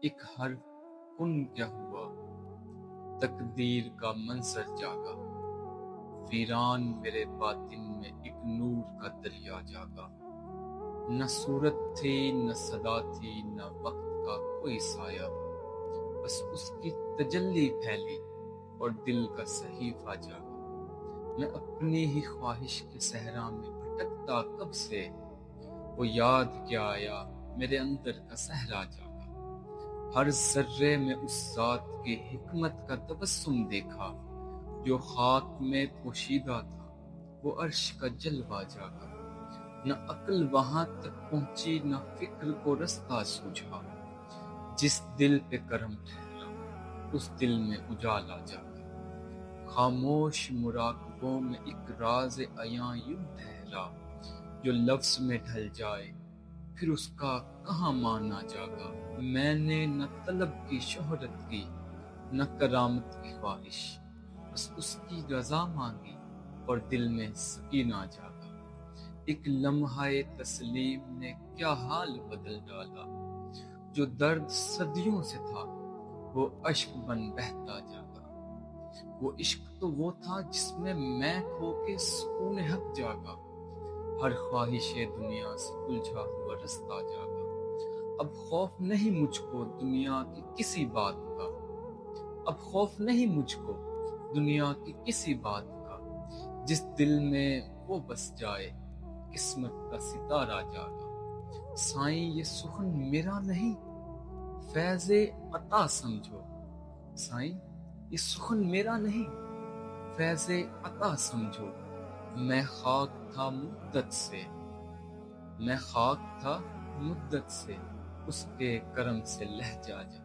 ایک حرف کن کیا ہوا، تقدیر کا منظر جاگا، ویران میرے باطن میں ایک نور کا دریا جاگا۔ نہ صورت تھی نہ صدا تھی نہ وقت کا کوئی سایہ، بس اس کی تجلی پھیلی اور دل کا صحیفہ جاگا۔ میں اپنی ہی خواہش کے صحرا میں بھٹکتا کب سے، وہ یاد کیا آیا میرے اندر کا صحرا جاگا۔ ہر ذرے میں اس ذات کی حکمت کا تبسم دیکھا، جو خاک میں پوشیدہ تھا وہ عرش کا جلوہ جاگا۔ نہ عقل وہاں تک پہنچی نہ فکر کو رستہ سوجھا، جس دل پہ کرم ٹھہرا اس دل میں اجالا جاگا۔ خاموش مراقبوں میں ایک راز عیاں یوں ٹھہرا، جو لفظ میں ڈھل جائے پھر اس کا کہاں مانا جاگا۔ میں نے نہ طلب کی شہرت کی نہ کرامت کی خواہش، بس اس کی رضا مانگی اور دل میں سکینہ جاگا۔ ایک لمحہ تسلیم نے کیا حال بدل ڈالا، جو درد صدیوں سے تھا وہ اشک بن بہتا جاگا۔ وہ عشق تو وہ تھا جس میں کھو کے سکون حق جاگا، ہر خواہش دنیا سے الجھا ہوا رستہ جاگا۔ اب خوف نہیں مجھ کو دنیا کی کسی بات کا، اب خوف نہیں مجھ کو دنیا کی کسی بات کا، جس دل میں وہ بس جائے قسمت کا ستارہ جاگا۔ سائیں یہ سخن میرا نہیں فیض عطا سمجھو، سائیں یہ سخن میرا نہیں فیض عطا سمجھو۔ میں خاک تھا مدت سے، میں خاک تھا مدت سے، اس کے کرم سے لہجہ جا